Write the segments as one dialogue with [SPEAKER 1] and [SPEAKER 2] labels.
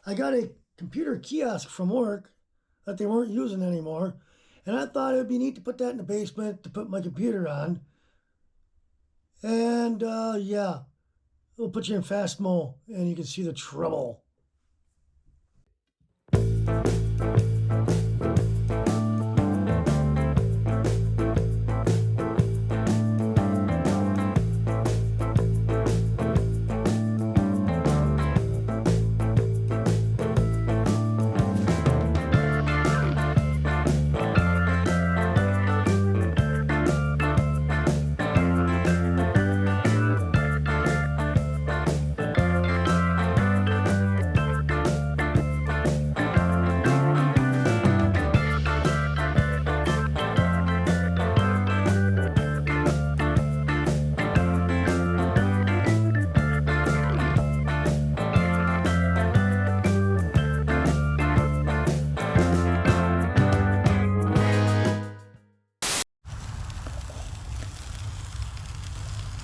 [SPEAKER 1] I got a computer kiosk from work that they weren't using anymore, and I thought it would be neat to put that in the basement to put my computer on. And yeah, it'll put you in fast mo, and you can see the trouble.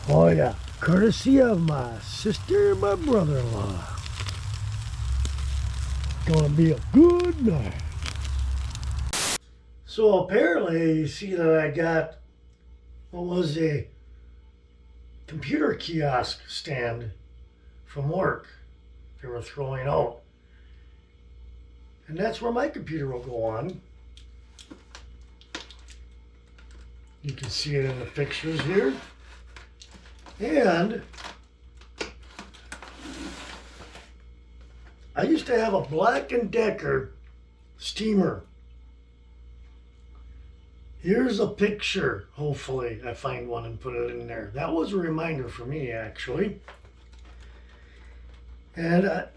[SPEAKER 1] Oh yeah, courtesy of my sister and my brother-in-law. Gonna be a good night. So apparently you see that I got what was a computer kiosk stand from work they were throwing out. And that's where my computer will go on. You can see it in the pictures here. And I used to have a Black & Decker steamer. Here's a picture. Hopefully I find one and put it in there. That was a reminder for me, actually. And I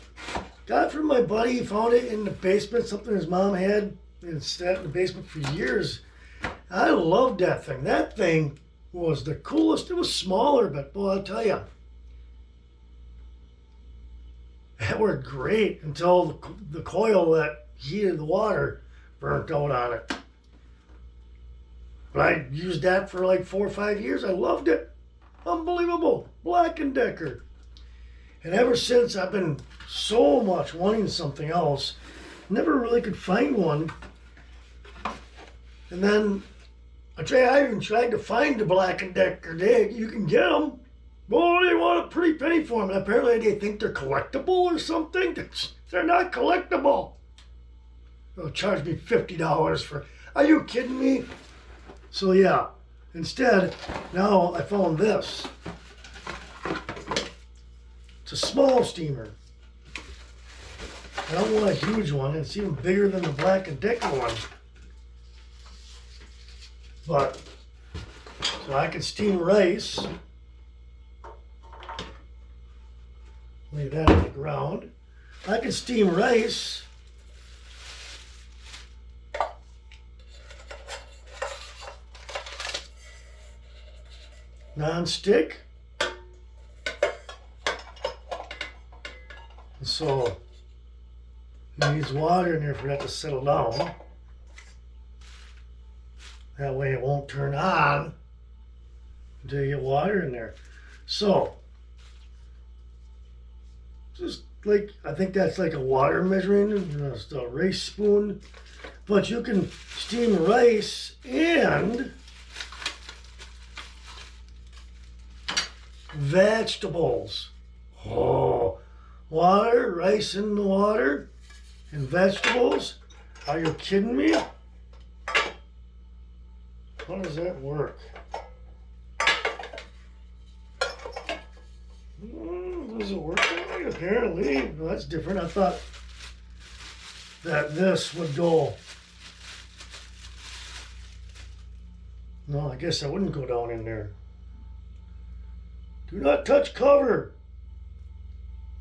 [SPEAKER 1] got it from my buddy. He found it in the basement, something his mom had, and sat in the basement for years. I loved that thing. That thing was the coolest. It was smaller, but boy, I'll tell you, that worked great until the coil that heated the water burnt out on it. But I used that for like 4 or 5 years. I loved it. Unbelievable. Black & Decker. And ever since, I've been so much wanting something else. Never really could find one. And then I even tried to find the Black & Decker. You can get them. Boy, they want a pretty penny for them. And apparently they think they're collectible or something. They're not collectible. They'll charge me $50 for. Are you kidding me? So yeah, instead, now I found this. It's a small steamer. I don't want a huge one. It's even bigger than the Black & Decker one. But, so I can steam rice. Lay that on the ground. I can steam rice. Non-stick. So, it needs water in there for that to settle down. That way it won't turn on until you get water in there. So, just like, I think that's like a water measuring, it's a rice spoon. But you can steam rice and vegetables. Oh, water, rice in the water, and vegetables. Are you kidding me? How does that work? Does it work that way? Apparently. Well, that's different. I thought that this would go. No, I guess I wouldn't go down in there. Do not touch cover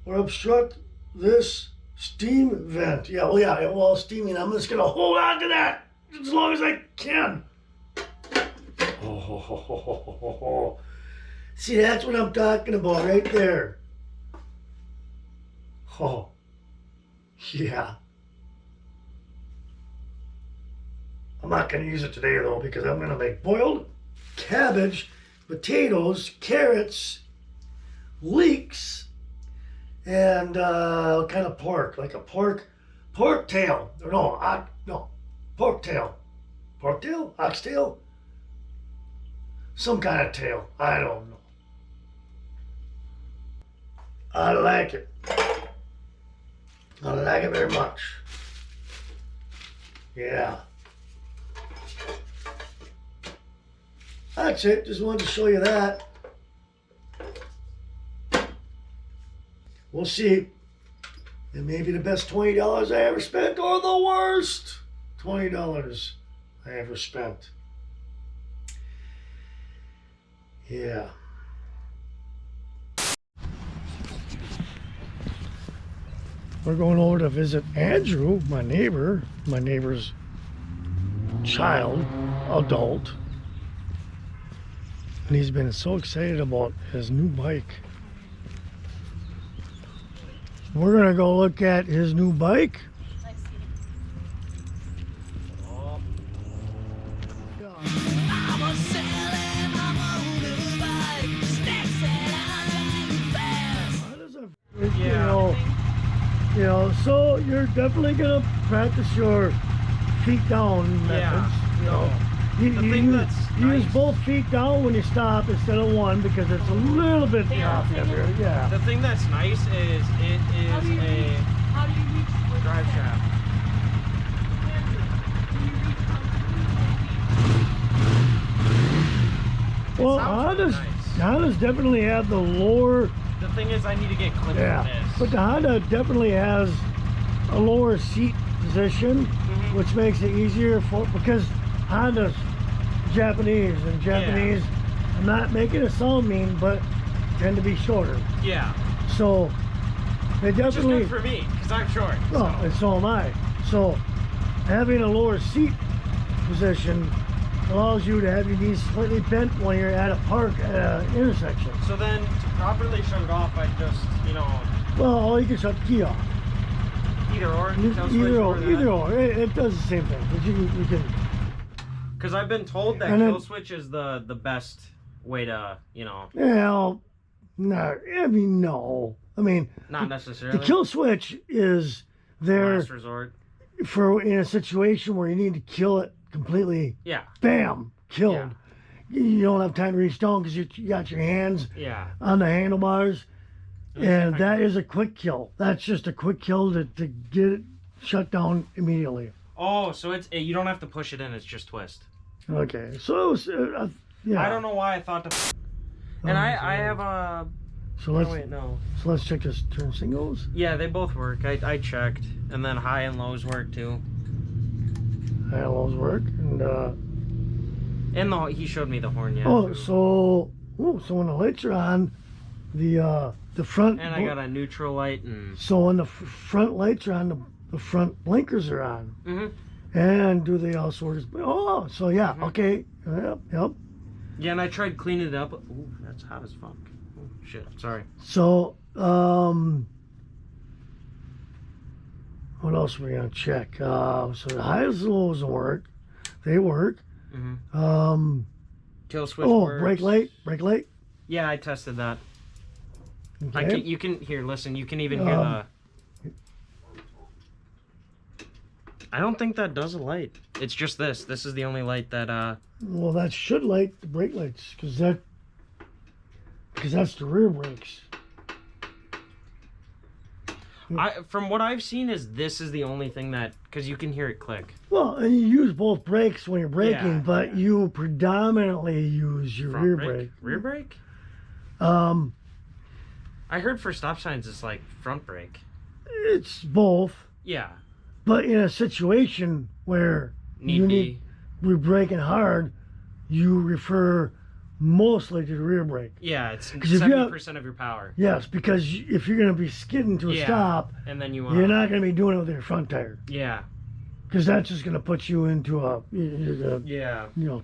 [SPEAKER 1] or obstruct this steam vent. Yeah, well, yeah, while steaming, I'm just going to hold on to that as long as I can. Oh, see, that's what I'm talking about right there. Oh, yeah. I'm not going to use it today, though, because I'm going to make boiled cabbage, potatoes, carrots, leeks, and what kind of pork? Like a pork tail. No, pork tail. Pork tail? Oxtail? Some kind of tail. I don't know. I like it. I like it very much. Yeah. That's it. Just wanted to show you that. We'll see. It may be the best $20 I ever spent or the worst $20 I ever spent. Yeah. We're going over to visit Andrew, my neighbor's child, adult. And he's been so excited about his new bike. We're gonna go look at his new bike. You know, so you're definitely gonna practice your feet down methods. You know, you use both feet down when you stop instead of one because it's a little bit heavier. Yeah.
[SPEAKER 2] The thing that's nice is it is a drive shaft.
[SPEAKER 1] Well, Honda's definitely have the lower.
[SPEAKER 2] The thing is, I need to get clipped on this.
[SPEAKER 1] But the Honda definitely has a lower seat position, which makes it easier because Honda's Japanese, and Japanese, I'm not making it sound mean, but tend to be shorter.
[SPEAKER 2] Yeah.
[SPEAKER 1] So they definitely.
[SPEAKER 2] Which is good for me, because I'm short.
[SPEAKER 1] Oh, and so am I. So having a lower seat position allows you to have your knees slightly bent when you're at a park at an intersection.
[SPEAKER 2] So then, to properly shut it off, I just, you know...
[SPEAKER 1] Well, you can shut the key off.
[SPEAKER 2] Either or.
[SPEAKER 1] Either or. It does the same thing. But you can...
[SPEAKER 2] Because I've been told that kill switch is the best way to, you know...
[SPEAKER 1] Well, no. I mean, no. I mean...
[SPEAKER 2] Not necessarily.
[SPEAKER 1] The kill switch is there...
[SPEAKER 2] Last resort.
[SPEAKER 1] For in a situation where you need to kill it completely.
[SPEAKER 2] Yeah.
[SPEAKER 1] Bam! Killed.
[SPEAKER 2] Yeah.
[SPEAKER 1] You don't have time to reach down because you got your hands on the handlebars. And that is a quick kill. That's just a quick kill to get it shut down immediately.
[SPEAKER 2] Oh, so it's you don't have to push it in, it's just twist.
[SPEAKER 1] Okay, so yeah.
[SPEAKER 2] I don't know why I thought to. And I have a.
[SPEAKER 1] So let's
[SPEAKER 2] wait, no.
[SPEAKER 1] So let's check this turn singles.
[SPEAKER 2] Yeah, they both work. I checked, and then high and lows work too.
[SPEAKER 1] High and lows work, and
[SPEAKER 2] he showed me the horn. Yeah.
[SPEAKER 1] Oh, so when the lights are on, the front.
[SPEAKER 2] And I got a neutral light and.
[SPEAKER 1] So when the front lights are on, the front blinkers are on. And do they also work? Oh, so yeah, okay, yep.
[SPEAKER 2] Yeah, and I tried cleaning it up. Ooh, that's hot as fuck. Oh, shit, sorry.
[SPEAKER 1] So, what else are we gonna check? So the highs and lows work. They work.
[SPEAKER 2] Kill switch works.
[SPEAKER 1] brake light.
[SPEAKER 2] Yeah, I tested that.
[SPEAKER 1] Okay.
[SPEAKER 2] You can hear. Listen, you can even hear the. I don't think that does a light. It's just this. This is the only light that.
[SPEAKER 1] Well, that should light the brake lights because that's the rear brakes.
[SPEAKER 2] From what I've seen, this is the only thing that because you can hear it click.
[SPEAKER 1] Well, and you use both brakes when you're braking, but you predominantly use your rear brake.
[SPEAKER 2] Rear brake? I heard for stop signs it's like front brake.
[SPEAKER 1] It's both.
[SPEAKER 2] Yeah.
[SPEAKER 1] But in a situation where we're braking hard, you refer mostly to the rear brake.
[SPEAKER 2] Yeah, it's 70% of your power.
[SPEAKER 1] Yes, because if you're going to be skidding to a stop,
[SPEAKER 2] and then you're
[SPEAKER 1] not going to be doing it with your front tire.
[SPEAKER 2] Yeah.
[SPEAKER 1] Because that's just going to put you into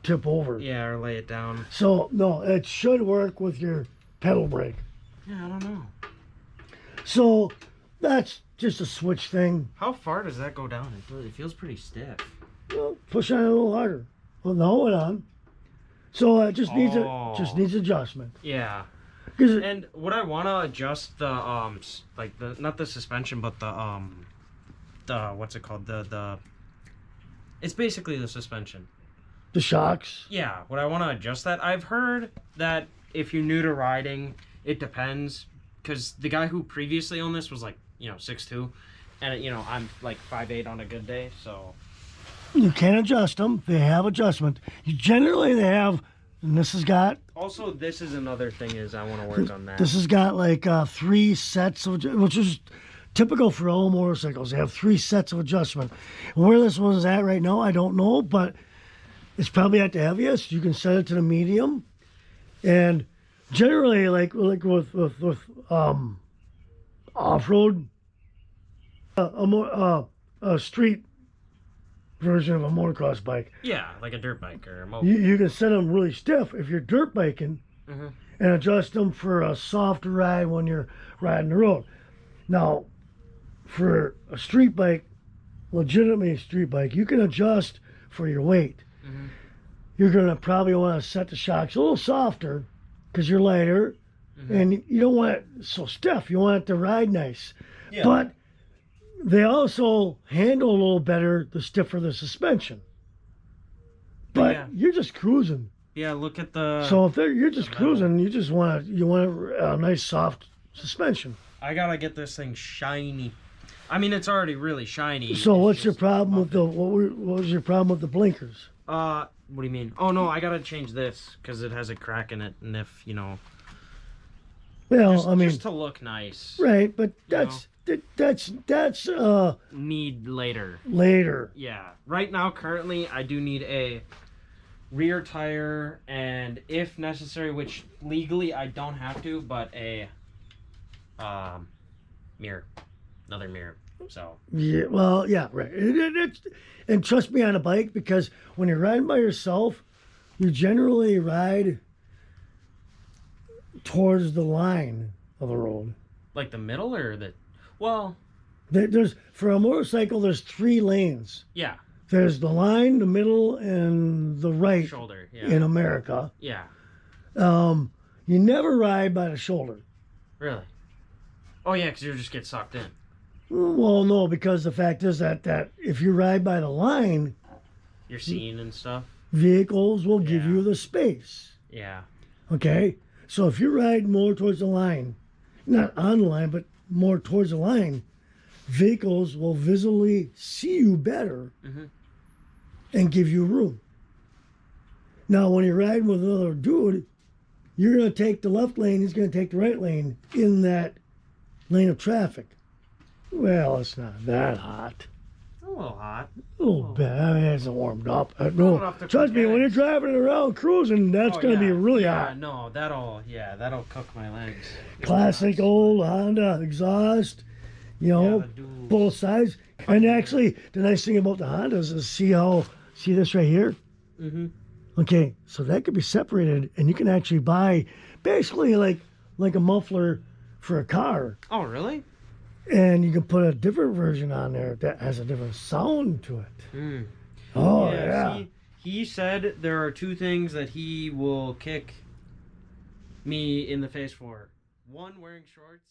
[SPEAKER 1] tip over.
[SPEAKER 2] Yeah, or lay it down.
[SPEAKER 1] So, no, it should work with your pedal brake.
[SPEAKER 2] Yeah, I don't know.
[SPEAKER 1] So, that's just a switch thing.
[SPEAKER 2] How far does that go down? It feels pretty stiff.
[SPEAKER 1] Well, push on it a little harder. Well, the hold on. So it just needs adjustment.
[SPEAKER 2] Yeah. And what I want to adjust the like the not the suspension but the what's it called, the it's basically the suspension.
[SPEAKER 1] The shocks.
[SPEAKER 2] Yeah, what I want to adjust that. I've heard that if you're new to riding, it depends, because the guy who previously owned this was like 6'2", and I'm like 5'8" on a good day, so
[SPEAKER 1] You can adjust them. They have adjustment. Generally, they have, and this has got.
[SPEAKER 2] Also, this is another thing is I want to work on that.
[SPEAKER 1] This has got like 3 sets of, which is typical for all motorcycles. They have 3 sets of adjustment. Where this one is at right now, I don't know, but it's probably at the heaviest. You can set it to the medium, and generally, like with off-road, a street version of a motocross bike.
[SPEAKER 2] Yeah, like a dirt bike or a moped.
[SPEAKER 1] You can set them really stiff if you're dirt biking, and adjust them for a softer ride when you're riding the road. Now, for a street bike, legitimately a street bike, you can adjust for your weight. You're going to probably want to set the shocks a little softer because you're lighter, and you don't want it so stiff. You want it to ride nice. Yeah. But they also handle a little better the stiffer the suspension. But you're just cruising.
[SPEAKER 2] Yeah, look at the.
[SPEAKER 1] So if you're just cruising, you want a nice soft suspension.
[SPEAKER 2] I gotta get this thing shiny. I mean, it's already really shiny.
[SPEAKER 1] So what's your problem with the what was your problem with the blinkers?
[SPEAKER 2] What do you mean? Oh no, I gotta change this because it has a crack in it, and if
[SPEAKER 1] well, I mean,
[SPEAKER 2] just to look nice,
[SPEAKER 1] right? But that's
[SPEAKER 2] need later.
[SPEAKER 1] Later.
[SPEAKER 2] Yeah. Right now, currently, I do need a rear tire, and if necessary, which legally I don't have to, but a mirror, another mirror. So
[SPEAKER 1] yeah, well, yeah, right. And trust me on a bike, because when you're riding by yourself, you generally ride towards the line of the road.
[SPEAKER 2] Like the middle or the, well,
[SPEAKER 1] there's for a motorcycle, there's 3 lanes.
[SPEAKER 2] Yeah.
[SPEAKER 1] There's the line, the middle, and the right
[SPEAKER 2] shoulder. Yeah.
[SPEAKER 1] In America.
[SPEAKER 2] Yeah.
[SPEAKER 1] You never ride by the shoulder.
[SPEAKER 2] Really? Oh yeah, because you just get sucked in.
[SPEAKER 1] Well, no, because the fact is that if you ride by the line,
[SPEAKER 2] you're seeing and stuff.
[SPEAKER 1] Vehicles will give you the space.
[SPEAKER 2] Yeah.
[SPEAKER 1] Okay? So if you ride more towards the line, not on the line, but more towards the line, vehicles will visibly see you better and give you room. Now, when you're riding with another dude, you're going to take the left lane, he's going to take the right lane in that lane of traffic. Well, it's not that hot.
[SPEAKER 2] A little hot.
[SPEAKER 1] A little bit. I mean, it hasn't warmed up. No, trust me, when you're driving around cruising, that's going to be really hot.
[SPEAKER 2] No, that'll cook my legs.
[SPEAKER 1] Classic old Honda exhaust, both sides. And actually, the nice thing about the Hondas is see this right here? Okay, so that could be separated, and you can actually buy basically like a muffler for a car.
[SPEAKER 2] Oh, really?
[SPEAKER 1] And you can put a different version on there that has a different sound to it. Oh, yeah.
[SPEAKER 2] See, he said there are 2 things that he will kick me in the face for. 1, wearing shorts.